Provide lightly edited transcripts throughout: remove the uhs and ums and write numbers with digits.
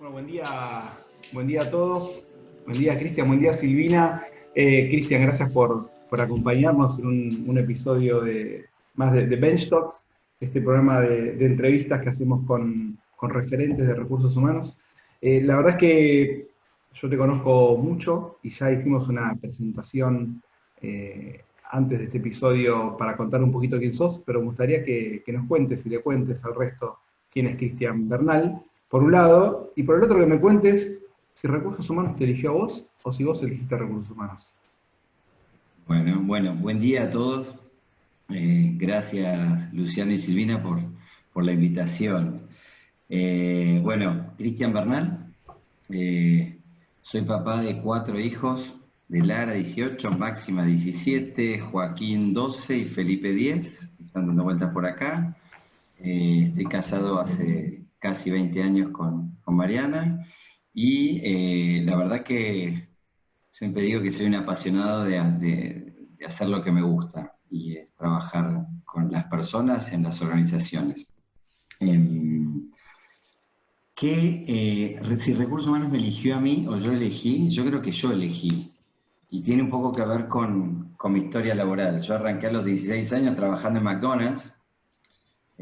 Bueno, buen día a todos. Buen día, Cristian. Buen día, Silvina. Cristian, gracias por acompañarnos en un episodio más de Bench Talks, este programa de entrevistas que hacemos con referentes de recursos humanos. La verdad es que yo te conozco mucho y ya hicimos una presentación antes de este episodio para contar un poquito quién sos, pero me gustaría que nos cuentes y le cuentes al resto quién es Cristian Bernal, por un lado, y por el otro que me cuentes si Recursos Humanos te eligió a vos o si vos elegiste a Recursos Humanos. Bueno, buen día a todos. Gracias Luciano y Silvina por la invitación. Cristian Bernal, soy papá de 4 hijos, de Lara 18, Máxima 17, Joaquín 12 y Felipe 10, están dando vueltas por acá. Estoy casado hace casi 20 años con Mariana y la verdad que siempre digo que soy un apasionado de hacer lo que me gusta y trabajar con las personas en las organizaciones. Si Recursos Humanos me eligió a mí o yo elegí, yo creo que yo elegí. Y tiene un poco que ver con mi historia laboral. Yo arranqué a los 16 años trabajando en McDonald's.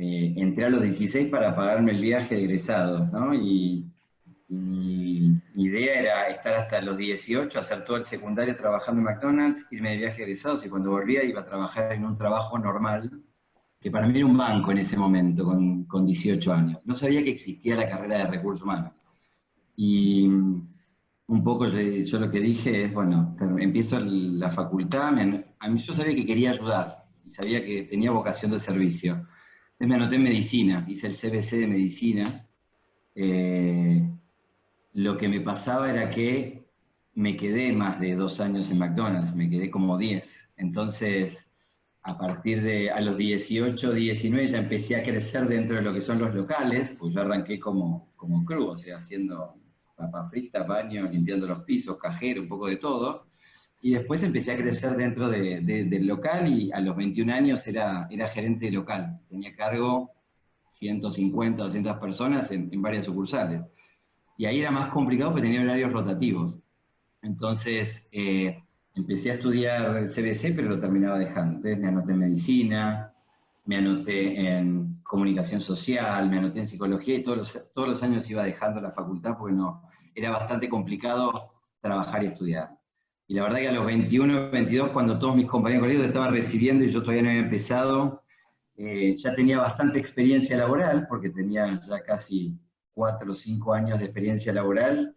Entré a los 16 para pagarme el viaje de egresados, ¿no? Y mi idea era estar hasta los 18, hacer todo el secundario trabajando en McDonald's, irme de viaje de egresados y cuando volvía iba a trabajar en un trabajo normal, que para mí era un banco en ese momento, con 18 años. No sabía que existía la carrera de recursos humanos. Y un poco yo lo que dije es, bueno, empiezo la facultad, yo sabía que quería ayudar y sabía que tenía vocación de servicio. Entonces me anoté en medicina, hice el CBC de medicina. Lo que me pasaba era que me quedé más de 2 años en McDonald's, me quedé como 10. Entonces, a los 18, 19 ya empecé a crecer dentro de lo que son los locales, pues yo arranqué como crew, o sea, haciendo papas fritas, baño, limpiando los pisos, cajero, un poco de todo. Y después empecé a crecer dentro del local y a los 21 años era gerente local. Tenía a cargo 150, 200 personas en varias sucursales. Y ahí era más complicado porque tenía horarios rotativos. Entonces, empecé a estudiar el CBC, pero lo terminaba dejando. Entonces me anoté en medicina, me anoté en comunicación social, me anoté en psicología y todos los años iba dejando la facultad porque era bastante complicado trabajar y estudiar. Y la verdad que a los 21, 22, cuando todos mis compañeros colegios estaban recibiendo y yo todavía no había empezado, ya tenía bastante experiencia laboral, porque tenía ya casi 4 o 5 años de experiencia laboral,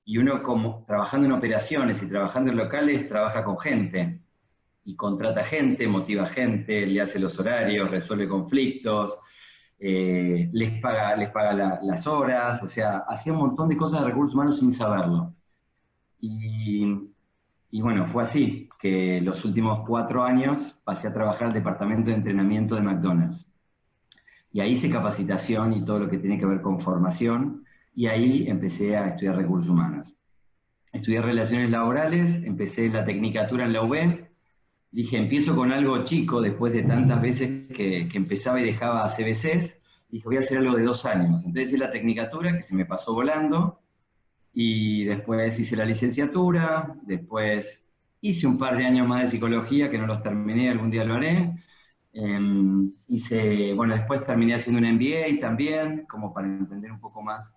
y uno como trabajando en operaciones y trabajando en locales, trabaja con gente, y contrata gente, motiva gente, le hace los horarios, resuelve conflictos, les paga las horas, o sea, hacía un montón de cosas de recursos humanos sin saberlo. Y, y bueno, fue así, que los últimos 4 años pasé a trabajar al departamento de entrenamiento de McDonald's. Y ahí hice capacitación y todo lo que tiene que ver con formación, y ahí empecé a estudiar recursos humanos. Estudié relaciones laborales, empecé la tecnicatura en la UB, dije, empiezo con algo chico, después de tantas veces que empezaba y dejaba CBCs, dije, voy a hacer algo de 2 años. Entonces hice la tecnicatura, que se me pasó volando, y después hice la licenciatura, después hice un par de años más de psicología, que no los terminé, algún día lo haré. Después terminé haciendo un MBA también, como para entender un poco más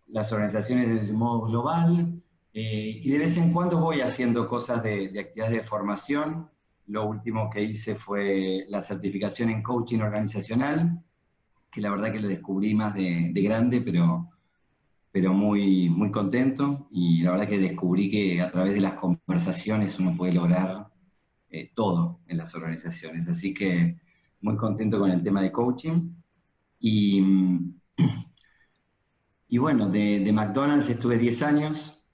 las organizaciones de modo global, y de vez en cuando voy haciendo cosas de actividades de formación. Lo último que hice fue la certificación en coaching organizacional, que la verdad que lo descubrí más de grande, pero muy, muy contento, y la verdad que descubrí que a través de las conversaciones uno puede lograr todo en las organizaciones. Así que muy contento con el tema de coaching. Y, y bueno, de McDonald's estuve 10 años,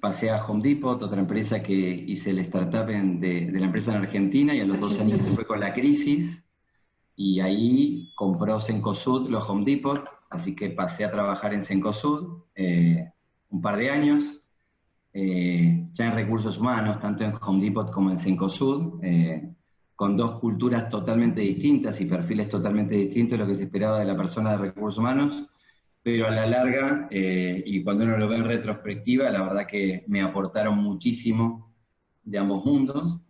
pasé a Home Depot, otra empresa que hice el startup de la empresa en Argentina, y a los 2 años se fue con la crisis, y ahí compró Cencosud los Home Depot, así que pasé a trabajar en Cencosud un par de años, ya en recursos humanos, tanto en Home Depot como en Cencosud, con 2 culturas totalmente distintas y perfiles totalmente distintos de lo que se esperaba de la persona de recursos humanos, pero a la larga, y cuando uno lo ve en retrospectiva, la verdad que me aportaron muchísimo de ambos mundos.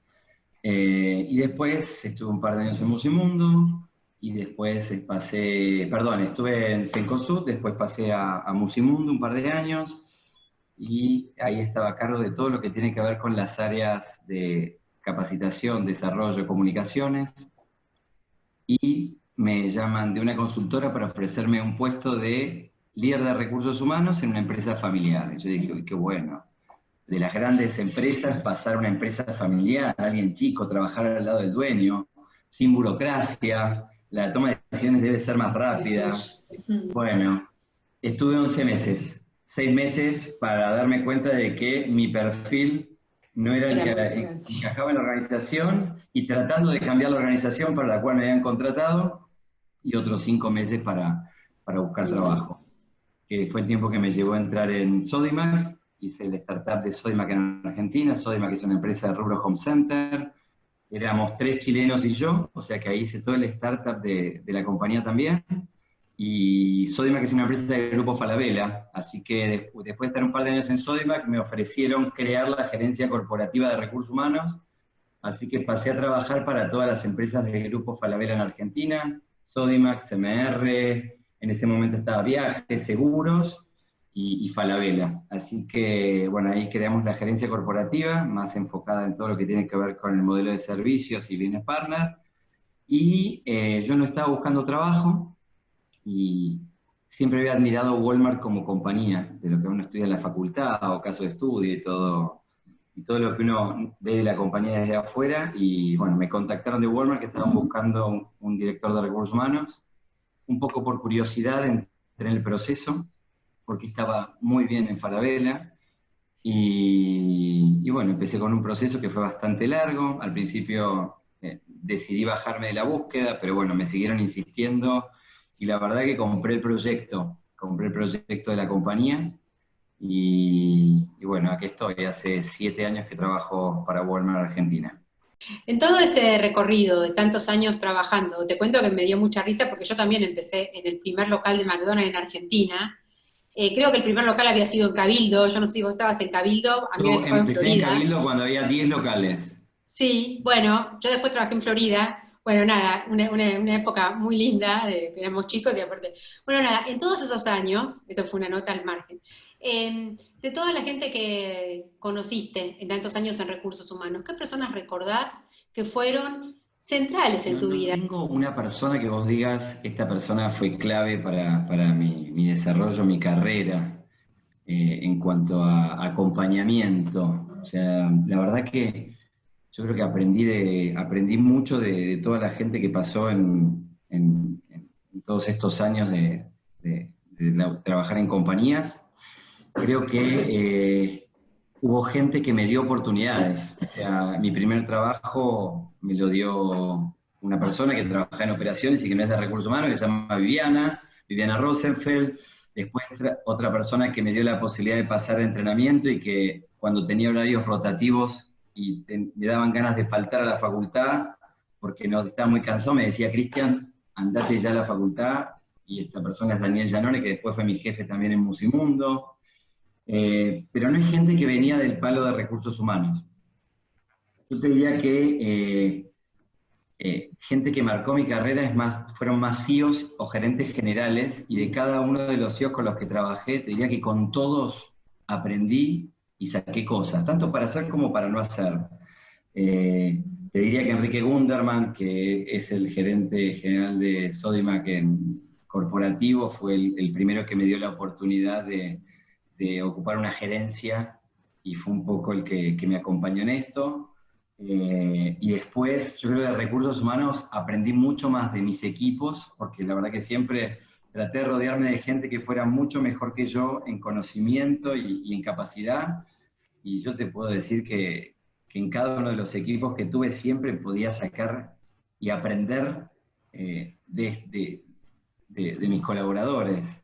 Y después estuve un par de años en Musimundo, y después estuve en Cencosud, después pasé a Musimundo un par de años, y ahí estaba a cargo de todo lo que tiene que ver con las áreas de capacitación, desarrollo, comunicaciones, y me llaman de una consultora para ofrecerme un puesto de líder de recursos humanos en una empresa familiar. Y yo dije, uy, qué bueno. De las grandes empresas pasar a una empresa familiar, alguien chico, trabajar al lado del dueño, sin burocracia, la toma de decisiones debe ser más rápida. Bueno, estuve 11 meses, 6 meses para darme cuenta de que mi perfil no era el que encajaba en la organización, y tratando de cambiar la organización para la cual me habían contratado, y otros 5 meses para buscar trabajo. Que fue el tiempo que me llevó a entrar en Sodimac. Hice el startup de Sodimac en Argentina. Sodimac es una empresa de rubro home center. Éramos 3 chilenos y yo, o sea que ahí hice todo el startup de la compañía también. Y Sodimac es una empresa del grupo Falabella, así que después de estar un par de años en Sodimac, me ofrecieron crear la gerencia corporativa de recursos humanos, así que pasé a trabajar para todas las empresas del grupo Falabella en Argentina, Sodimac, CMR, en ese momento estaba Viajes, Seguros y Falabella. Así que, bueno, ahí creamos la gerencia corporativa, más enfocada en todo lo que tiene que ver con el modelo de servicios y bienes partner. Y yo no estaba buscando trabajo, y siempre había admirado Walmart como compañía, de lo que uno estudia en la facultad o caso de estudio y todo lo que uno ve de la compañía desde afuera. Y bueno, me contactaron de Walmart que estaban buscando un director de recursos humanos. Un poco por curiosidad entré en el proceso, porque estaba muy bien en Falabella. Y bueno, empecé con un proceso que fue bastante largo. Al principio decidí bajarme de la búsqueda, pero bueno, me siguieron insistiendo, y la verdad que compré el proyecto de la compañía, y bueno, aquí estoy, hace 7 años que trabajo para Walmart Argentina. En todo este recorrido de tantos años trabajando, te cuento que me dio mucha risa porque yo también empecé en el primer local de McDonald's en Argentina. Creo que el primer local había sido en Cabildo, yo no sé si vos estabas en Cabildo, a mí me Yo tocó en empecé en Florida. Cabildo cuando había 10 locales. Sí, bueno, yo después trabajé en Florida. Bueno, nada, una época muy linda, que éramos chicos y aparte. Bueno, nada, en todos esos años, eso fue una nota al margen, de toda la gente que conociste en tantos años en recursos humanos, ¿qué personas recordás que fueron centrales en tu vida? No tengo una persona que vos digas, esta persona fue clave para mi desarrollo, mi carrera, en cuanto a acompañamiento. O sea, la verdad que yo creo que aprendí mucho de toda la gente que pasó en todos estos años de trabajar en compañías. Creo que hubo gente que me dio oportunidades. O sea, mi primer trabajo me lo dio una persona que trabaja en operaciones y que no es de recursos humanos, que se llama Viviana Rosenfeld. Después otra persona que me dio la posibilidad de pasar de entrenamiento, y que cuando tenía horarios rotativos y me daban ganas de faltar a la facultad porque no estaba muy cansado, me decía, Cristian, andate ya a la facultad. Y esta persona es Daniel Llanone, que después fue mi jefe también en Musimundo. Pero no es gente que venía del palo de recursos humanos. Yo te diría que gente que marcó mi carrera fueron más CEOs o gerentes generales, y de cada uno de los CEOs con los que trabajé, te diría que con todos aprendí y saqué cosas, tanto para hacer como para no hacer. Te diría que Enrique Gunderman, que es el gerente general de Sodimac en corporativo, fue el primero que me dio la oportunidad de ocupar una gerencia, y fue un poco el que me acompañó en esto. Y después, yo creo que de recursos humanos aprendí mucho más de mis equipos, porque la verdad que siempre traté de rodearme de gente que fuera mucho mejor que yo en conocimiento y en capacidad, y yo te puedo decir que en cada uno de los equipos que tuve siempre podía sacar y aprender de mis colaboradores.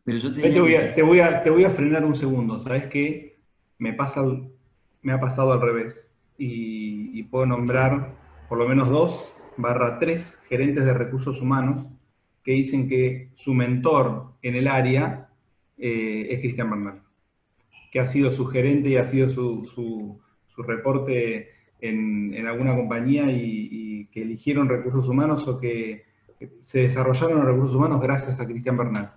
Pero yo Te voy a frenar un segundo. ¿Sabes qué? Me ha pasado al revés. Y puedo nombrar por lo menos 2/3 gerentes de recursos humanos que dicen que su mentor en el área es Cristian Bernal, que ha sido su gerente y ha sido su reporte en alguna compañía y que eligieron recursos humanos o que se desarrollaron los recursos humanos gracias a Cristian Bernal.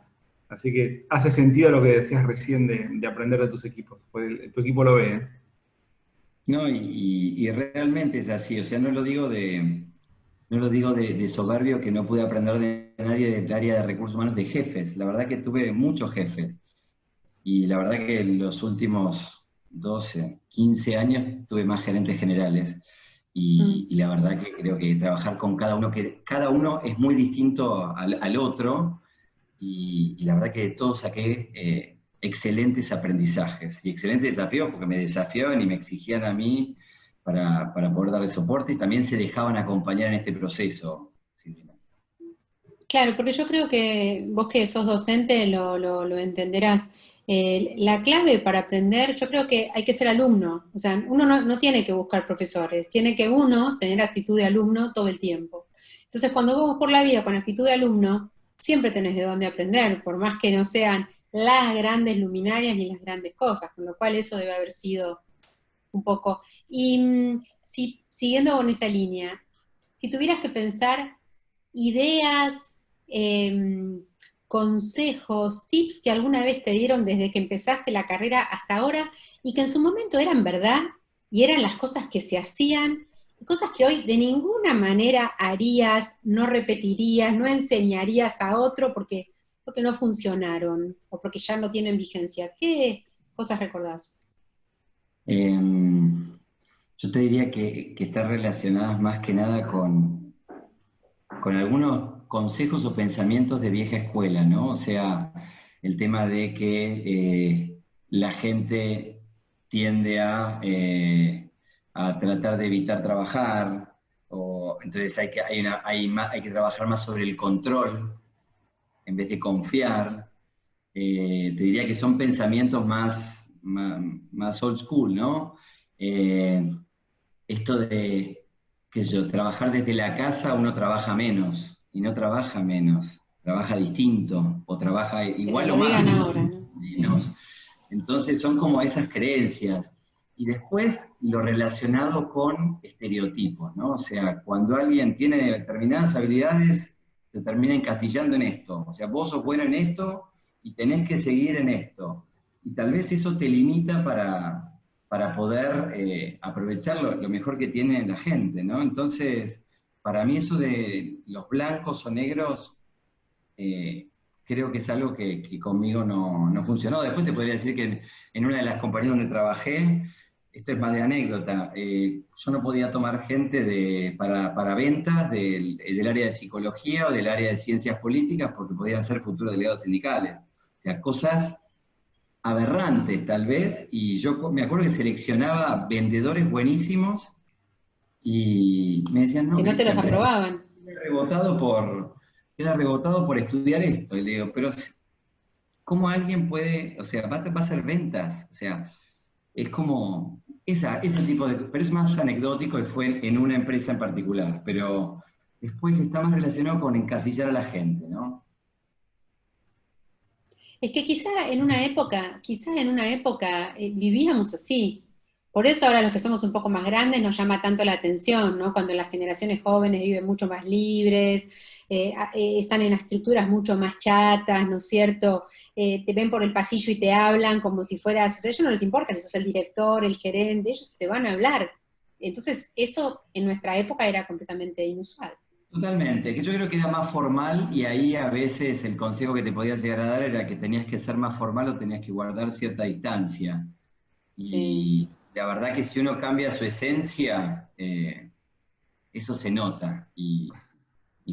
Así que hace sentido lo que decías recién de aprender de tus equipos, porque tu equipo lo ve. No, y realmente es así, o sea, no lo digo de soberbio que no pude aprender de nadie del área de recursos humanos, de jefes. La verdad que tuve muchos jefes. Y la verdad que en los últimos 12, 15 años tuve más gerentes generales. Y la verdad que creo que trabajar con cada uno, que cada uno es muy distinto al otro. Y la verdad que de todos saqué excelentes aprendizajes y excelentes desafíos porque me desafiaban y me exigían a mí para poder darle soporte y también se dejaban acompañar en este proceso, Silvina. Claro, porque yo creo que vos que sos docente lo entenderás. La clave para aprender, yo creo que hay que ser alumno. O sea, uno no tiene que buscar profesores, tiene que uno tener actitud de alumno todo el tiempo. Entonces, cuando vos vas por la vida con actitud de alumno, siempre tenés de dónde aprender, por más que no sean las grandes luminarias ni las grandes cosas, con lo cual eso debe haber sido un poco. Y siguiendo con esa línea, si tuvieras que pensar ideas, consejos, tips que alguna vez te dieron desde que empezaste la carrera hasta ahora y que en su momento eran verdad y eran las cosas que se hacían, cosas que hoy de ninguna manera harías, no repetirías, no enseñarías a otro porque no funcionaron o porque ya no tienen vigencia. ¿Qué cosas recordás? Yo te diría que está relacionadas más que nada con algunos consejos o pensamientos de vieja escuela, ¿no? O sea, el tema de que la gente tiende a tratar de evitar trabajar, o entonces hay que trabajar más sobre el control en vez de confiar. Te diría que son pensamientos más old school, ¿no? Esto de, qué sé yo, trabajar desde la casa, uno trabaja menos, y no trabaja menos, trabaja distinto, o trabaja Pero igual o lo más. digan ahora, ¿no? Menos. Entonces son como esas creencias. Y después lo relacionado con estereotipos, ¿no? O sea, cuando alguien tiene determinadas habilidades, se termina encasillando en esto. O sea, vos sos bueno en esto y tenés que seguir en esto. Y tal vez eso te limita para poder aprovechar lo mejor que tiene la gente, ¿no? Entonces, para mí eso de los blancos o negros, eh, creo que es algo que conmigo no funcionó. Después te podría decir que en una de las compañías donde trabajé, esto es más de anécdota, yo no podía tomar gente para ventas del área de psicología o del área de ciencias políticas porque podían ser futuros delegados sindicales. O sea, cosas aberrantes tal vez, y yo me acuerdo que seleccionaba vendedores buenísimos y me decían, no, Que no te los Cristian, pero aprobaban. queda rebotado por estudiar esto. Y le digo, pero ¿cómo alguien puede, o sea, va a hacer ventas? O sea, es como ese tipo de, pero es más anecdótico y fue en una empresa en particular, pero después está más relacionado con encasillar a la gente, ¿no? Es que quizá en una época vivíamos así. Por eso ahora los que somos un poco más grandes nos llama tanto la atención, ¿no? Cuando las generaciones jóvenes viven mucho más libres, están en estructuras mucho más chatas, ¿no es cierto? Te ven por el pasillo y te hablan como si fueras, o sea, a ellos no les importa si sos el director, el gerente, ellos te van a hablar. Entonces, eso en nuestra época era completamente inusual. Totalmente, que yo creo que era más formal y ahí a veces el consejo que te podía llegar a dar era que tenías que ser más formal o tenías que guardar cierta distancia. Sí. Y la verdad que si uno cambia su esencia, eso se nota. Y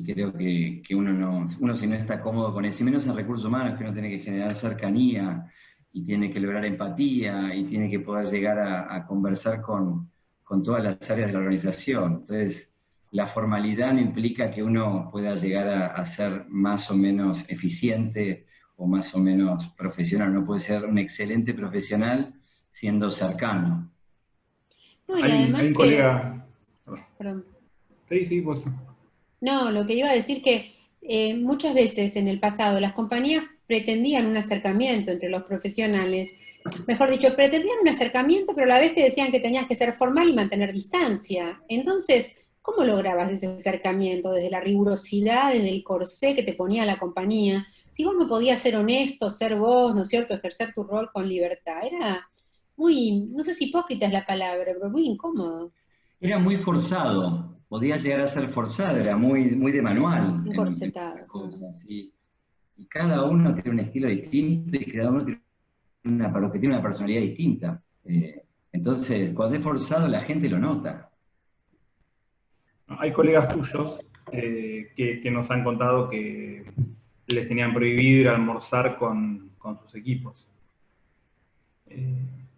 creo que uno si no está cómodo con eso, y menos en recursos humanos, que uno tiene que generar cercanía y tiene que lograr empatía y tiene que poder llegar a conversar con todas las áreas de la organización. Entonces, la formalidad no implica que uno pueda llegar a ser más o menos eficiente o más o menos profesional. Uno puede ser un excelente profesional siendo cercano. No, y Hay además un que, colega. perdón. Sí, sí, vos. No, lo que iba a decir que muchas veces en el pasado las compañías pretendían un acercamiento entre los profesionales, mejor dicho, pretendían un acercamiento, pero a la vez te decían que tenías que ser formal y mantener distancia. Entonces, ¿cómo lograbas ese acercamiento? Desde la rigurosidad, desde el corsé que te ponía la compañía. Si vos no podías ser honesto, ser vos, ¿no es cierto?, ejercer tu rol con libertad. Era muy, no sé si hipócrita es la palabra, pero muy incómodo, Era muy forzado, podía llegar a ser forzado, era muy de manual en muchas encorsetado. cosas. Y cada uno tiene un estilo distinto y cada uno tiene porque tiene una personalidad distinta. Entonces, cuando es forzado, la gente lo nota. Hay colegas tuyos que nos han contado que les tenían prohibido ir a almorzar con sus equipos,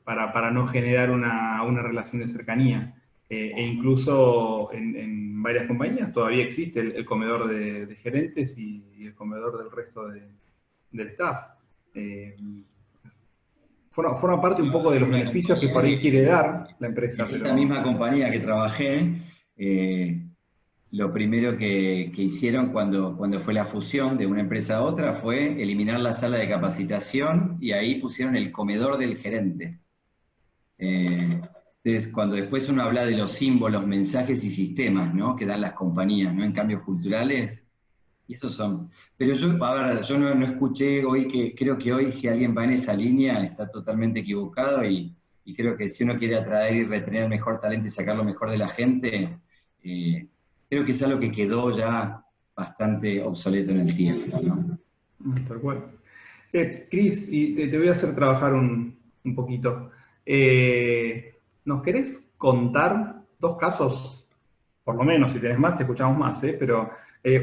para no generar una relación de cercanía. E incluso en varias compañías todavía existe el comedor de gerentes y el comedor del resto del staff. Forma parte un poco de los beneficios que por ahí quiere dar la empresa. En pero esta misma compañía que trabajé, lo primero que hicieron cuando fue la fusión de una empresa a otra fue eliminar la sala de capacitación y ahí pusieron el comedor del gerente. Entonces, cuando después uno habla de los símbolos, mensajes y sistemas, ¿no?, que dan las compañías, ¿no?, en cambios culturales, y esos son. Pero yo, a ver, yo no escuché hoy creo que hoy si alguien va en esa línea está totalmente equivocado y creo que si uno quiere atraer y retener el mejor talento y sacar lo mejor de la gente, creo que es algo que quedó ya bastante obsoleto en el tiempo, ¿no? Tal cual. Cris, y te voy a hacer trabajar un poquito. ¿Nos querés contar 2 casos? Por lo menos, si tenés más, te escuchamos más, pero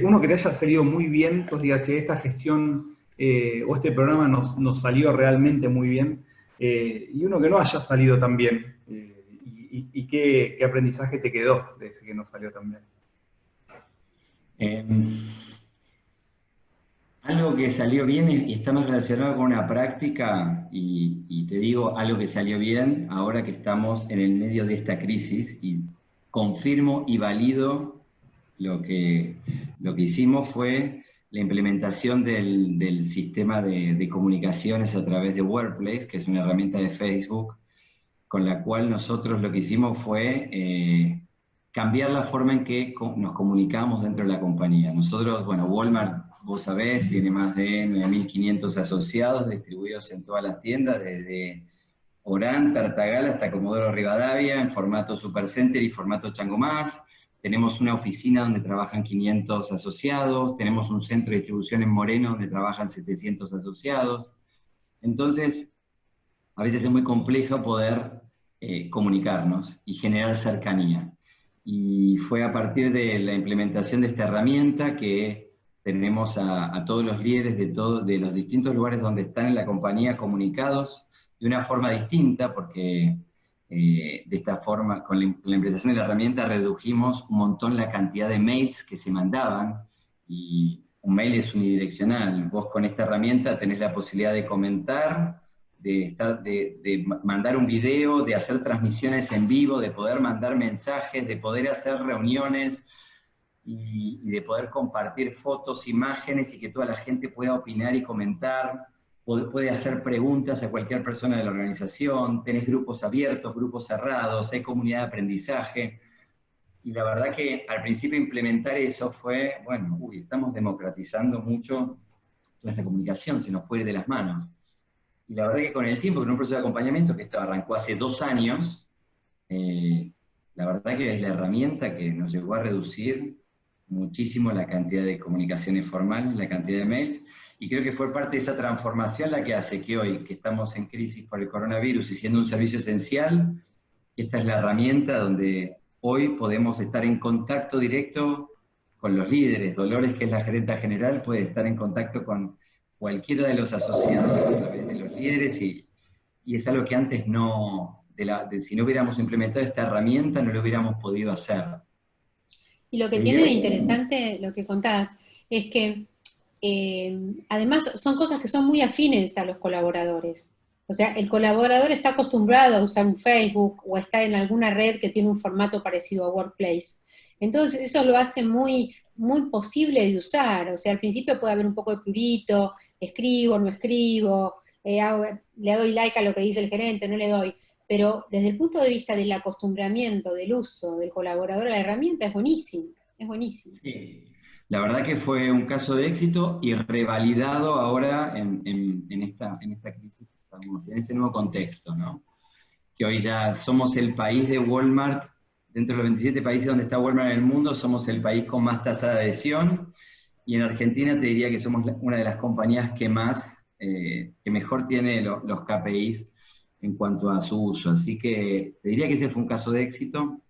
uno que te haya salido muy bien, que os digas, che, esta gestión o este programa nos salió realmente muy bien, y uno que no haya salido tan bien, y qué aprendizaje te quedó de ese que no salió tan bien. Algo que salió bien y está más relacionado con una práctica, y te digo algo que salió bien ahora que estamos en el medio de esta crisis, y confirmo y valido lo que hicimos fue la implementación del sistema de comunicaciones a través de Workplace, que es una herramienta de Facebook, con la cual nosotros lo que hicimos fue cambiar la forma en que nos comunicamos dentro de la compañía. Nosotros, bueno, Walmart, vos sabés, tiene más de 9.500 asociados distribuidos en todas las tiendas, desde Orán, Tartagal hasta Comodoro Rivadavia, en formato Supercenter y formato Chango Más. Tenemos una oficina donde trabajan 500 asociados, tenemos un centro de distribución en Moreno donde trabajan 700 asociados. Entonces, a veces es muy complejo poder comunicarnos y generar cercanía. Y fue a partir de la implementación de esta herramienta que tenemos a todos los líderes de los distintos lugares donde están en la compañía comunicados de una forma distinta, porque de esta forma, con la implementación de la herramienta, redujimos un montón la cantidad de mails que se mandaban, y un mail es unidireccional. Vos con esta herramienta tenés la posibilidad de comentar, de mandar un video, de hacer transmisiones en vivo, de poder mandar mensajes, de poder hacer reuniones y de poder compartir fotos, imágenes y que toda la gente pueda opinar y comentar, puede hacer preguntas a cualquier persona de la organización, tenés grupos abiertos, grupos cerrados, hay comunidad de aprendizaje. Y la verdad que al principio implementar eso fue, bueno, estamos democratizando mucho toda esta comunicación, se nos puede ir de las manos. Y la verdad que con el tiempo, con un proceso de acompañamiento que esto arrancó hace 2 años, la verdad que es la herramienta que nos llegó a reducir muchísimo la cantidad de comunicaciones formales, la cantidad de mails, y creo que fue parte de esa transformación la que hace que hoy, que estamos en crisis por el coronavirus y siendo un servicio esencial, esta es la herramienta donde hoy podemos estar en contacto directo con los líderes. Dolores, que es la gerenta general, puede estar en contacto con cualquiera de los asociados a través de los líderes, y es algo que antes no, si no hubiéramos implementado esta herramienta, no lo hubiéramos podido hacer. Y lo que tiene de interesante lo que contás es que además son cosas que son muy afines a los colaboradores. O sea, el colaborador está acostumbrado a usar un Facebook o a estar en alguna red que tiene un formato parecido a Workplace. Entonces eso lo hace muy muy posible de usar. O sea, al principio puede haber un poco de prurito, escribo, no escribo, le doy like a lo que dice el gerente, no le doy. Pero desde el punto de vista del acostumbramiento, del uso del colaborador a la herramienta, es buenísimo, es buenísimo. Sí. La verdad que fue un caso de éxito y revalidado ahora en esta crisis, en este nuevo contexto, ¿no? Que hoy ya somos el país de Walmart, dentro de los 27 países donde está Walmart en el mundo, somos el país con más tasa de adhesión, y en Argentina te diría que somos una de las compañías que mejor tiene los KPIs en cuanto a su uso. Así que te diría que ese fue un caso de éxito.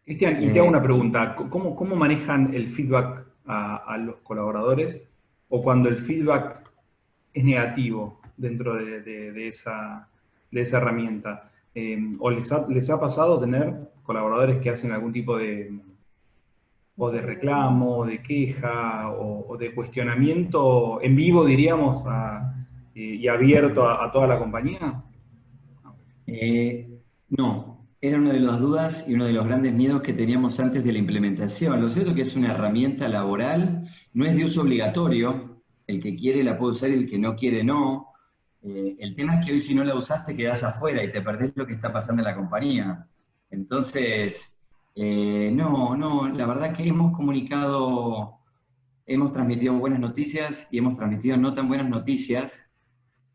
Cristian, y te hago una pregunta. ¿Cómo manejan el feedback a los colaboradores? O cuando el feedback es negativo dentro de esa herramienta. ¿O les ha pasado tener colaboradores que hacen algún tipo de reclamo, de queja, o de cuestionamiento en vivo, diríamos, y abierto a toda la compañía? No. Era una de las dudas y uno de los grandes miedos que teníamos antes de la implementación. Lo cierto es que es una herramienta laboral, no es de uso obligatorio, el que quiere la puede usar y el que no quiere no. El tema es que hoy si no la usaste quedás afuera y te perdés lo que está pasando en la compañía. Entonces, no, la verdad que hemos transmitido buenas noticias y hemos transmitido no tan buenas noticias,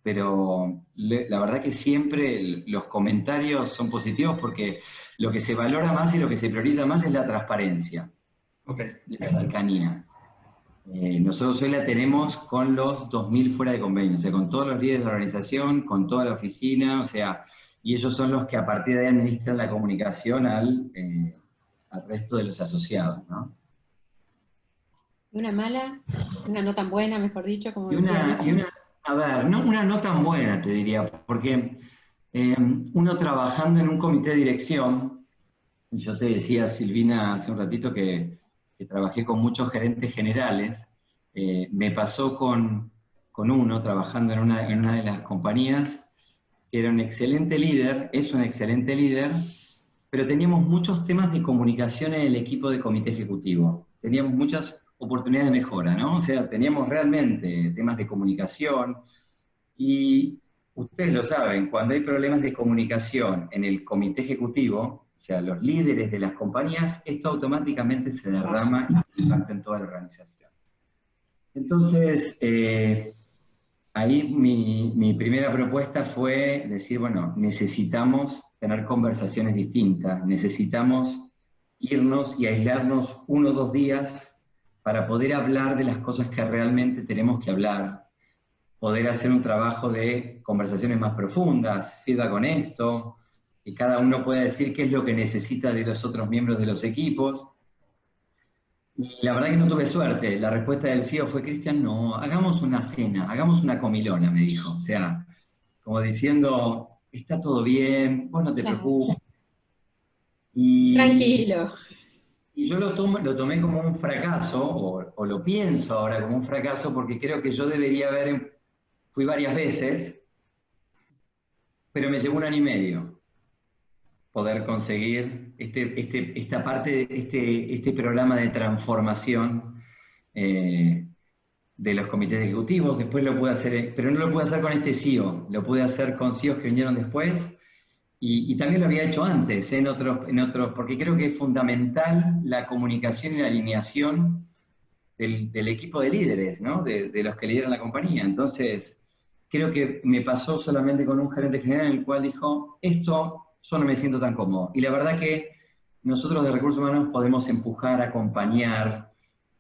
pero la verdad que siempre los comentarios son positivos porque lo que se valora más y lo que se prioriza más es la transparencia, la cercanía. Nosotros hoy la tenemos con los 2.000 fuera de convenio, o sea, con todos los líderes de la organización, con toda la oficina, o sea, y ellos son los que a partir de ahí administran la comunicación al resto de los asociados, ¿no? ¿Una mala? ¿Una no tan buena, mejor dicho? Como A ver, no una no tan buena, te diría, porque uno trabajando en un comité de dirección, y yo te decía, Silvina, hace un ratito que trabajé con muchos gerentes generales, me pasó con uno trabajando en una de las compañías, que era un excelente líder, es un excelente líder, pero teníamos muchos temas de comunicación en el equipo de comité ejecutivo. Teníamos muchas oportunidades de mejora, ¿no? O sea, teníamos realmente temas de comunicación y ustedes lo saben, cuando hay problemas de comunicación en el comité ejecutivo, o sea, los líderes de las compañías, esto automáticamente se derrama y impacta en toda la organización. Entonces, ahí mi primera propuesta fue decir, bueno, necesitamos tener conversaciones distintas, necesitamos irnos y aislarnos 1 o 2 días para poder hablar de las cosas que realmente tenemos que hablar, poder hacer un trabajo de conversaciones más profundas, feedback con esto, que cada uno pueda decir qué es lo que necesita de los otros miembros de los equipos. Y la verdad que no tuve suerte. La respuesta del CEO fue, Cristian, no, hagamos una cena, hagamos una comilona, me dijo. O sea, como diciendo, está todo bien, vos no te preocupes. Tranquilo. Y yo lo tomé como un fracaso, o lo pienso ahora como un fracaso, porque creo que yo debería fui varias veces, pero me llevó 1 año y medio poder conseguir esta parte, este programa de transformación de los comités ejecutivos. Después lo pude hacer, pero no lo pude hacer con este CEO, lo pude hacer con CEOs que vinieron después, y también lo había hecho antes, en otros, porque creo que es fundamental la comunicación y la alineación del equipo de líderes, ¿no? De los que lideran la compañía. Entonces, creo que me pasó solamente con un gerente general en el cual dijo, esto yo no me siento tan cómodo. Y la verdad que nosotros de Recursos Humanos podemos empujar, acompañar,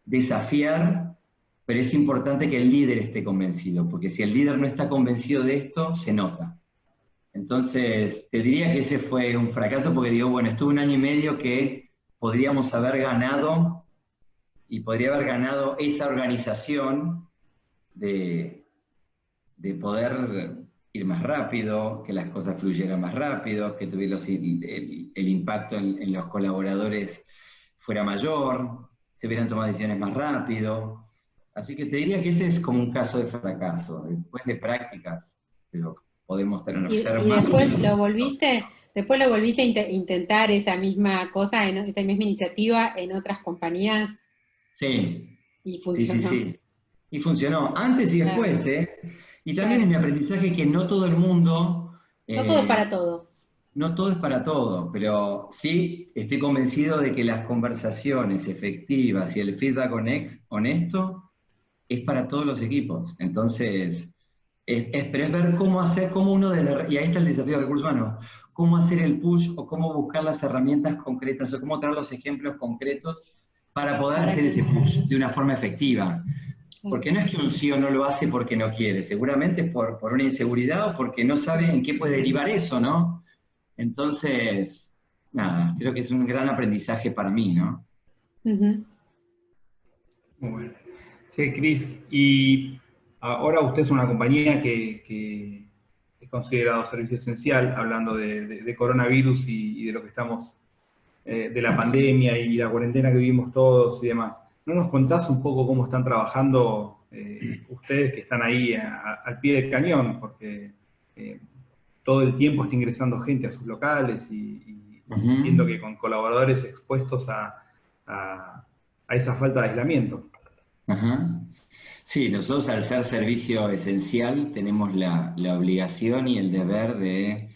desafiar, pero es importante que el líder esté convencido, porque si el líder no está convencido de esto, se nota. Entonces, te diría que ese fue un fracaso, porque digo, bueno, estuve 1 año y medio que podríamos haber ganado, y podría haber ganado esa organización de poder ir más rápido, que las cosas fluyeran más rápido, que tuviera el impacto en los colaboradores fuera mayor, se hubieran tomado decisiones más rápido. Así que te diría que ese es como un caso de fracaso. Después de prácticas, pero podemos tener más. ¿Y después lo volviste a intentar esa misma cosa, esta misma iniciativa en otras compañías? Sí, Y sí, funcionó. sí. Y funcionó antes y Claro, después, ¿eh? Y también es claro. mi aprendizaje que no todo el mundo, No todo es eh, para todo. no todo es para todo, pero sí estoy convencido de que las conversaciones efectivas y el feedback honesto es para todos los equipos. Entonces, pero es ver cómo hacer, cómo uno y ahí está el desafío de recursos humanos, cómo hacer el push o cómo buscar las herramientas concretas o cómo traer los ejemplos concretos para poder Para hacer que, ese push de una forma efectiva. claro. Porque no es que un CEO no lo hace porque no quiere, seguramente es por una inseguridad o porque no sabe en qué puede derivar eso, ¿no? Entonces, nada, creo que es un gran aprendizaje para mí, ¿no? Ujú. Muy bueno. Sí, Cris, y ahora usted es una compañía que es considerado servicio esencial, hablando de coronavirus y de lo que estamos, de la pandemia y la cuarentena que vivimos todos y demás. ¿No nos contás un poco cómo están trabajando ustedes que están ahí al pie del cañón? Porque eh, todo el tiempo está ingresando gente a sus locales y entiendo Ujú. que con colaboradores expuestos a esa falta de aislamiento. Ajá. Sí, nosotros al ser servicio esencial tenemos la obligación y el deber eh,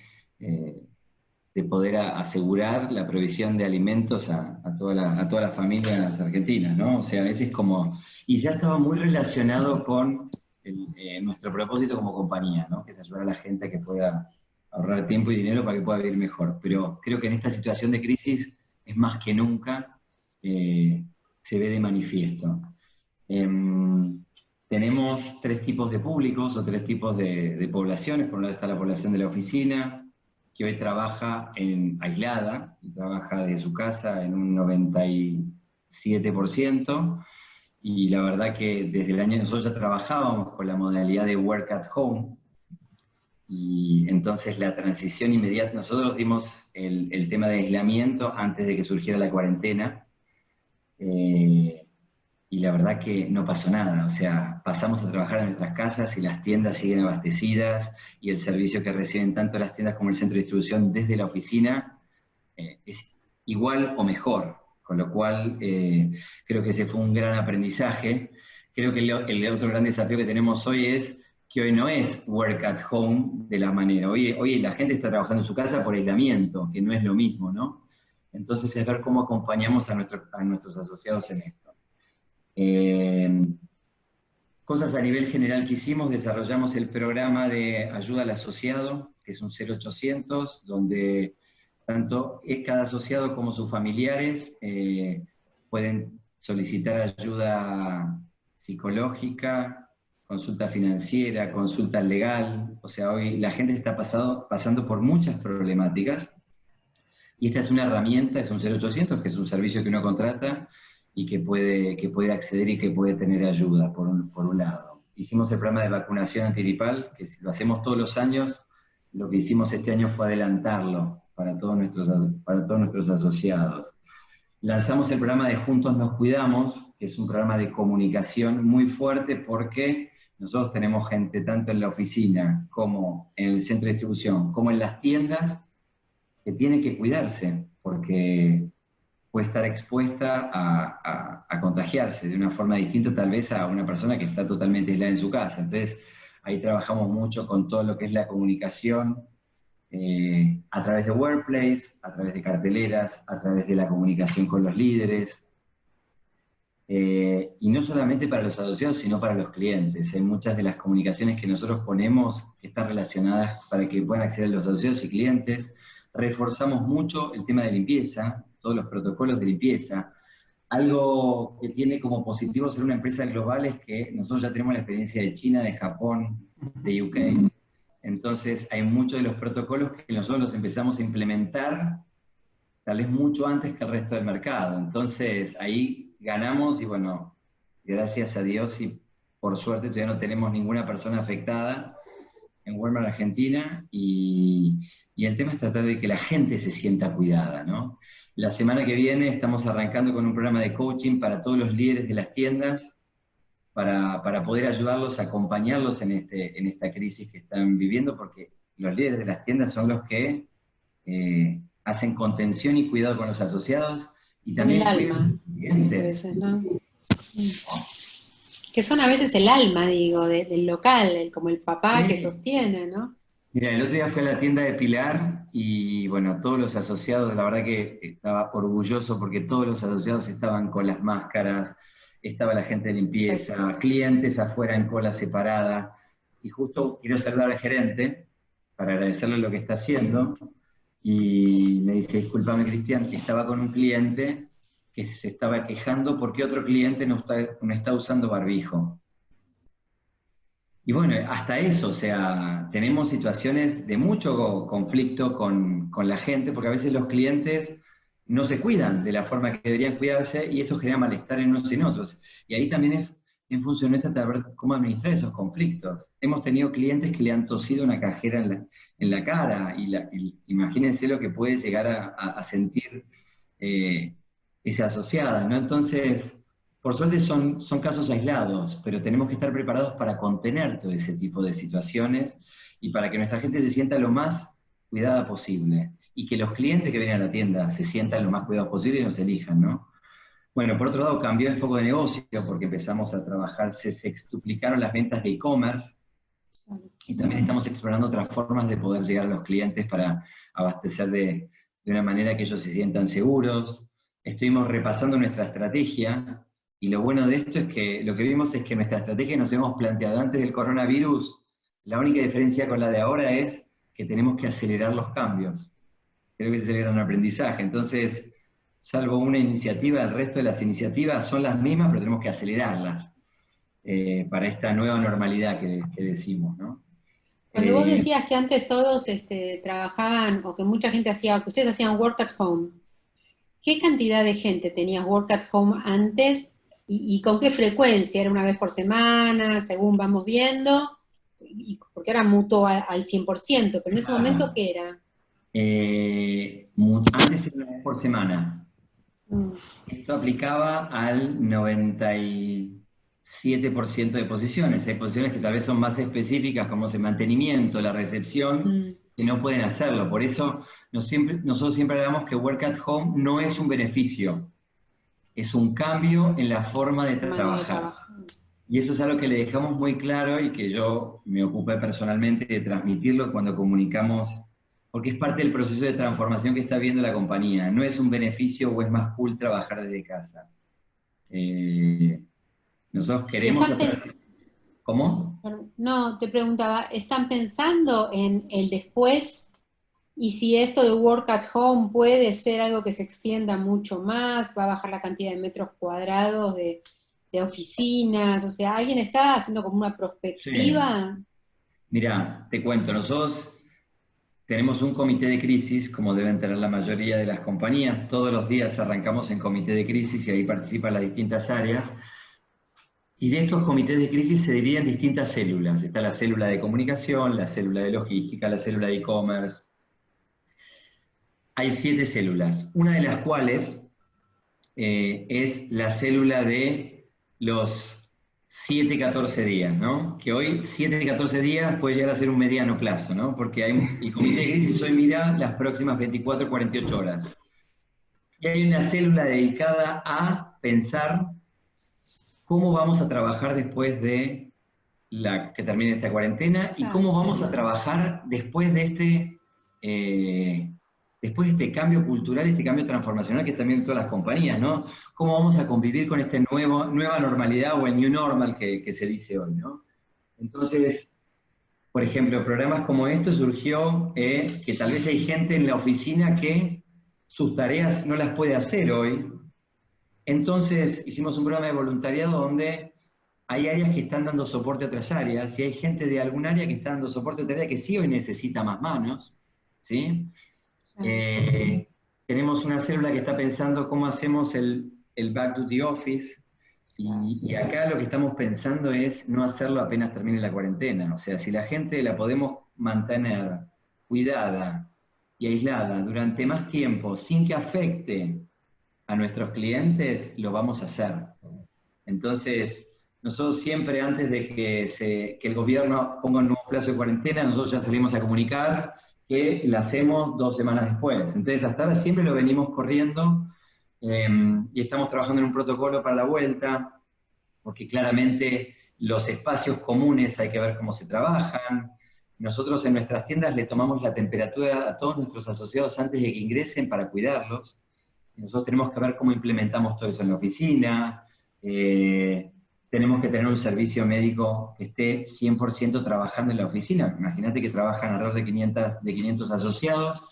de poder asegurar la provisión de alimentos a todas las familias argentinas, ¿no? O sea, a veces como, y ya estaba muy relacionado con nuestro propósito como compañía, ¿no? Que es ayudar a la gente a que pueda ahorrar tiempo y dinero para que pueda vivir mejor. Pero creo que en esta situación de crisis es más que nunca se ve de manifiesto. Em, Tenemos tres tipos de públicos o tres tipos de poblaciones. Por un lado está la población de la oficina, que hoy trabaja aislada, y trabaja desde su casa en un 97%, y la verdad que desde el año nosotros ya trabajábamos con la modalidad de work at home, y entonces la transición inmediata, nosotros dimos el tema de aislamiento antes de que surgiera la cuarentena, eh, y la verdad que no pasó nada. O sea, pasamos a trabajar en nuestras casas y las tiendas siguen abastecidas y el servicio que reciben tanto las tiendas como el centro de distribución desde la oficina es igual o mejor. Con lo cual, creo que ese fue un gran aprendizaje. Creo que el otro gran desafío que tenemos hoy es que hoy no es work at home de la manera. Hoy la gente está trabajando en su casa por aislamiento, que no es lo mismo, ¿no? Entonces es ver cómo acompañamos a nuestros asociados en esto. Eh, Cosas a nivel general que hicimos, desarrollamos el programa de ayuda al asociado, que es un 0800, donde tanto cada asociado como sus familiares pueden solicitar ayuda psicológica, consulta financiera, consulta legal. O sea, hoy la gente está pasando por muchas problemáticas y esta es una herramienta, es un 0800, que es un servicio que uno contrata y que puede acceder y que puede tener ayuda, por un lado. Hicimos el programa de vacunación antiripal, que lo hacemos todos los años. Lo que hicimos este año fue adelantarlo para todos nuestros asociados. Lanzamos el programa de Juntos Nos Cuidamos, que es un programa de comunicación muy fuerte porque nosotros tenemos gente tanto en la oficina como en el centro de distribución, como en las tiendas, que tiene que cuidarse, porque puede estar expuesta a contagiarse de una forma distinta tal vez a una persona que está totalmente aislada en su casa. Entonces, ahí trabajamos mucho con todo lo que es la comunicación a través de workplace, a través de carteleras, a través de la comunicación con los líderes, y no solamente para los asociados, sino para los clientes. Hay muchas de las comunicaciones que nosotros ponemos que están relacionadas para que puedan acceder los asociados y clientes. Reforzamos mucho el tema de limpieza, todos los protocolos de limpieza. Algo que tiene como positivo ser una empresa global es que nosotros ya tenemos la experiencia de China, de Japón, de UK. Entonces hay muchos de los protocolos que nosotros los empezamos a implementar tal vez mucho antes que el resto del mercado. Entonces ahí ganamos y bueno, gracias a Dios y por suerte todavía no tenemos ninguna persona afectada en Walmart Argentina, y el tema es tratar de que la gente se sienta cuidada, ¿no? La semana que viene estamos arrancando con un programa de coaching para todos los líderes de las tiendas para poder ayudarlos, acompañarlos en esta crisis que están viviendo, porque los líderes de las tiendas son los que hacen contención y cuidado con los asociados y Son el también cuidan a alma, los a clientes. veces, ¿no? Que son a veces el alma, digo, del local, como el papá que Sí. sostiene, ¿no? Mira, el otro día fui a la tienda de Pilar y bueno, todos los asociados, la verdad que estaba orgulloso porque todos los asociados estaban con las máscaras, estaba la gente de Perfecto. limpieza, clientes afuera en cola separada. Y justo quiero saludar al gerente para agradecerle lo que está haciendo. Y me dice, discúlpame Cristian, que estaba con un cliente que se estaba quejando porque otro cliente no está usando barbijo. Y bueno, hasta eso, o sea, tenemos situaciones de mucho conflicto con la gente, porque a veces los clientes no se cuidan de la forma que deberían cuidarse y eso genera malestar en unos y en otros. Y ahí también es en función nuestra de ver cómo administrar esos conflictos. Hemos tenido clientes que le han tosido una cajera en la cara y imagínense lo que puede llegar a sentir eh, esa asociada, ¿no? Entonces, por suerte son casos aislados, pero tenemos que estar preparados para contener todo ese tipo de situaciones y para que nuestra gente se sienta lo más cuidada posible y que los clientes que vienen a la tienda se sientan lo más cuidados posible y nos elijan, ¿no? Bueno, por otro lado cambió el foco de negocio porque empezamos a trabajar, se sextuplicaron las ventas de e-commerce y también estamos explorando otras formas de poder llegar a los clientes para abastecer de una manera que ellos se sientan seguros. Estuvimos repasando nuestra estrategia y lo bueno de esto es que lo que vimos es que nuestra estrategia que nos hemos planteado antes del coronavirus, la única diferencia con la de ahora es que tenemos que acelerar los cambios. Creo que ese es el gran aprendizaje. Entonces, salvo una iniciativa, el resto de las iniciativas son las mismas, pero tenemos que acelerarlas para esta nueva normalidad que decimos, ¿no? Cuando vos Eh, decías que antes todos trabajaban, o que mucha gente hacía, que ustedes hacían work at home, ¿qué cantidad de gente tenía work at home antes y con qué frecuencia? ¿Era una vez por semana, según vamos viendo? Porque era mutuo al 100%, pero en ese momento, ¿qué era? Antes era una vez por semana. Mm, Esto aplicaba al 97% de posiciones. Hay posiciones que tal vez son más específicas, como el mantenimiento, la recepción, mm, que no pueden hacerlo. Por eso nosotros siempre hablamos que work at home no es un beneficio, es un cambio en la forma de manera de trabajar. trabajar. Y eso es algo que le dejamos muy claro y que yo me ocupé personalmente de transmitirlo cuando comunicamos, porque es parte del proceso de transformación que está viendo la compañía. No es un beneficio o es más cool trabajar desde casa. Eh, Nosotros Y queremos hacer... ¿Cómo? perdón, no, te preguntaba, ¿están pensando en el después? Y si esto de work at home puede ser algo que se extienda mucho más, va a bajar la cantidad de metros cuadrados de oficinas, o sea, ¿alguien está haciendo como una Sí. prospectiva? Mirá, te cuento, nosotros tenemos un comité de crisis, como deben tener la mayoría de las compañías. Todos los días arrancamos en comité de crisis y ahí participan las distintas áreas. Y de estos comités de crisis se dividen en distintas células. Está la célula de comunicación, la célula de logística, la célula de e-commerce. Hay 7 células, una de las cuales es la célula de los 7-14 días, ¿no? Que hoy 7-14 días puede llegar a ser un mediano plazo, ¿no? Porque el comité de crisis hoy mira las próximas 24-48 horas. Y hay una célula dedicada a pensar cómo vamos a trabajar después de que termine esta cuarentena y cómo vamos a trabajar después de este cambio cultural, este cambio transformacional que también en todas las compañías, ¿no? ¿Cómo vamos a convivir con esta nueva normalidad o el new normal que se dice hoy, ¿no? Entonces, por ejemplo, programas como esto surgió que tal vez hay gente en la oficina que sus tareas no las puede hacer hoy. Entonces hicimos un programa de voluntariado donde hay áreas que están dando soporte a otras áreas y hay gente de algún área que está dando soporte a otra área que sí hoy necesita más manos, ¿sí? Tenemos una célula que está pensando cómo hacemos el back to the office y acá lo que estamos pensando es no hacerlo apenas termine la cuarentena. O sea, si la gente la podemos mantener cuidada y aislada durante más tiempo sin que afecte a nuestros clientes, lo vamos a hacer. Entonces, nosotros siempre antes de que el gobierno ponga un nuevo plazo de cuarentena, nosotros ya salimos a comunicar que la hacemos 2 semanas después. Entonces, hasta ahora siempre lo venimos corriendo y estamos trabajando en un protocolo para la vuelta. porque claramente los espacios comunes hay que ver cómo se trabajan. Nosotros en nuestras tiendas le tomamos la temperatura a todos nuestros asociados antes de que ingresen para cuidarlos. Nosotros tenemos que ver cómo implementamos todo eso en la oficina. Tenemos que tener un servicio médico que esté 100% trabajando en la oficina. Imagínate que trabajan alrededor de 500 asociados.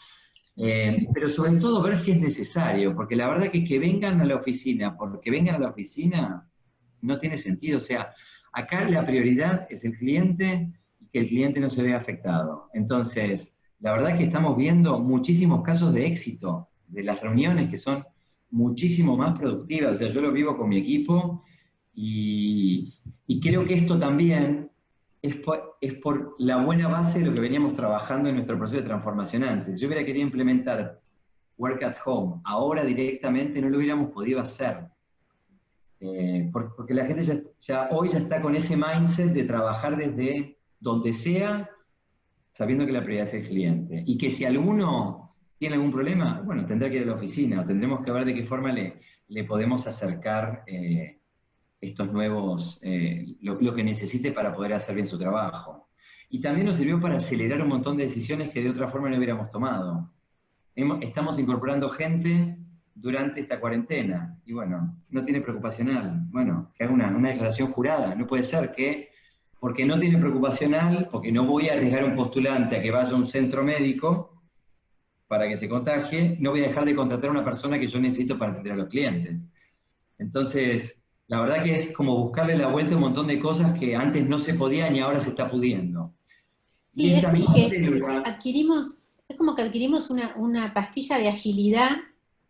Pero sobre todo ver si es necesario, porque la verdad que vengan a la oficina, porque vengan a la oficina, no tiene sentido. O sea, acá la prioridad es el cliente y que el cliente no se vea afectado. Entonces, la verdad que estamos viendo muchísimos casos de éxito de las reuniones que son muchísimo más productivas. O sea, yo lo vivo con mi equipo y creo que esto también es por la buena base de lo que veníamos trabajando en nuestro proceso de transformación antes. Si yo hubiera querido implementar Work at Home ahora directamente, no lo hubiéramos podido hacer. Porque la gente hoy ya está con ese mindset de trabajar desde donde sea, sabiendo que la prioridad es el cliente. Y que si alguno tiene algún problema, bueno, tendrá que ir a la oficina, o tendremos que ver de qué forma le podemos acercar estos nuevos, lo que necesite para poder hacer bien su trabajo. Y también nos sirvió para acelerar un montón de decisiones que de otra forma no hubiéramos tomado. Estamos incorporando gente durante esta cuarentena, y bueno, no tiene preocupacional, bueno, que haga una declaración jurada. No puede ser que, porque no tiene preocupacional, porque no voy a arriesgar a un postulante a que vaya a un centro médico para que se contagie, no voy a dejar de contratar a una persona que yo necesito para atender a los clientes. Entonces, la verdad que es como buscarle la vuelta a un montón de cosas que antes no se podían y ahora se está pudiendo. Sí, es como que adquirimos una pastilla de agilidad,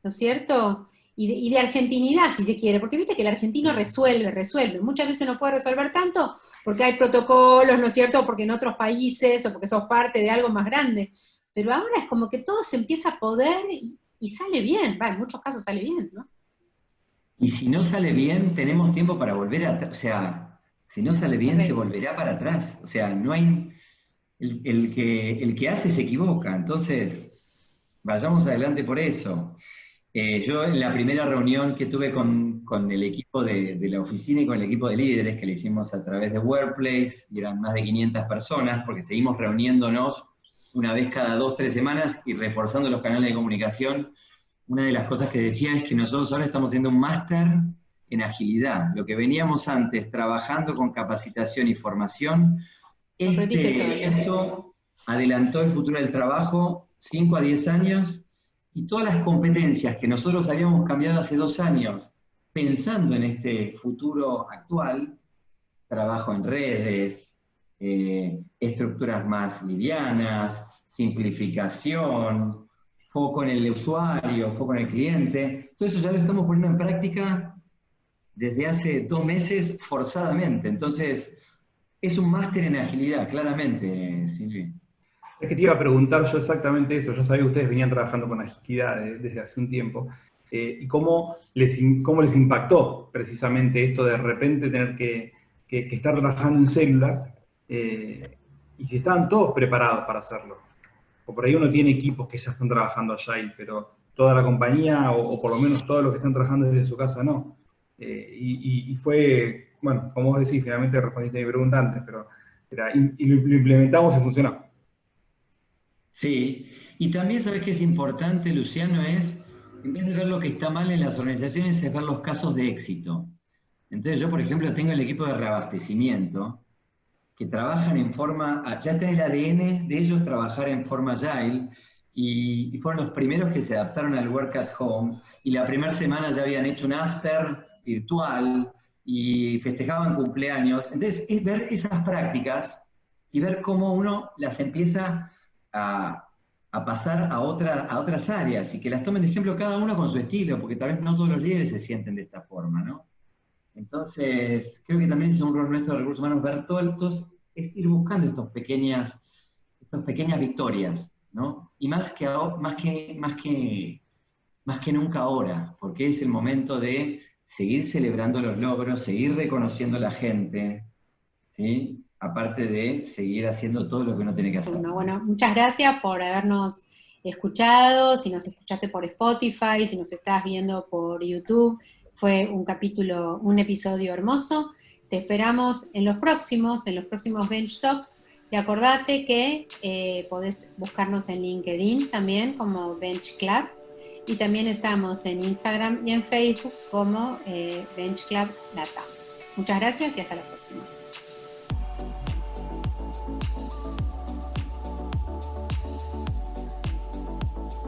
¿no es cierto? Y de argentinidad, si se quiere, porque viste que el argentino resuelve. Muchas veces no puede resolver tanto porque hay protocolos, ¿no es cierto? Porque en otros países, o porque sos parte de algo más grande. Pero ahora es como que todo se empieza a poder y sale bien, en muchos casos sale bien, ¿no? Y si no sale bien, tenemos tiempo para volver o sea, si no sale bien, se volverá para atrás. O sea, no hay, el que hace se equivoca. Entonces, vayamos adelante por eso. Yo en la primera reunión que tuve con el equipo de la oficina y con el equipo de líderes que le hicimos a través de Workplace, y eran más de 500 personas, porque seguimos reuniéndonos una vez cada 2-3 semanas y reforzando los canales de comunicación. Una de las cosas que decía es que nosotros ahora estamos haciendo un máster en agilidad. Lo que veníamos antes trabajando con capacitación y formación, esto adelantó el futuro del trabajo 5 a 10 años, y todas las competencias que nosotros habíamos cambiado hace 2 años, pensando en este futuro actual, trabajo en redes, estructuras más livianas, simplificación, foco en el usuario, foco en el cliente, todo eso ya lo estamos poniendo en práctica desde hace 2 meses forzadamente. Entonces, es un máster en agilidad, claramente, Silvi. Es que te iba a preguntar yo exactamente eso. Yo sabía que ustedes venían trabajando con agilidad desde hace un tiempo. ¿Y cómo les impactó precisamente esto de repente tener que estar trabajando en células? Y si estaban todos preparados para hacerlo. O por ahí uno tiene equipos que ya están trabajando Agile, pero toda la compañía, o por lo menos todos los que están trabajando desde su casa, no. Y fue, bueno, como vos decís, finalmente respondiste a mi pregunta antes, pero y lo implementamos y funcionó. Sí, y también sabes que es importante, Luciano, en vez de ver lo que está mal en las organizaciones, es ver los casos de éxito. Entonces yo, por ejemplo, tengo el equipo de reabastecimiento, que trabajan en forma, ya está en el ADN de ellos trabajar en forma Agile, y fueron los primeros que se adaptaron al Work at Home, y la primera semana ya habían hecho un after virtual, y festejaban cumpleaños. Entonces es ver esas prácticas, y ver cómo uno las empieza a pasar a otras áreas, y que las tomen de ejemplo cada uno con su estilo, porque tal vez no todos los líderes se sienten de esta forma, ¿no? Entonces, creo que también es un rol nuestro de recursos humanos ver todos, es ir buscando estas pequeñas victorias, ¿no? Y más que nunca ahora, porque es el momento de seguir celebrando los logros, seguir reconociendo a la gente, ¿sí? Aparte de seguir haciendo todo lo que uno tiene que hacer. Bueno, muchas gracias por habernos escuchado. Si nos escuchaste por Spotify, si nos estás viendo por YouTube, Fue un episodio hermoso. Te esperamos en los próximos Bench Talks. Y acordate que podés buscarnos en LinkedIn también como Bench Club. Y también estamos en Instagram y en Facebook como Bench Club Latam. Muchas gracias y hasta la próxima.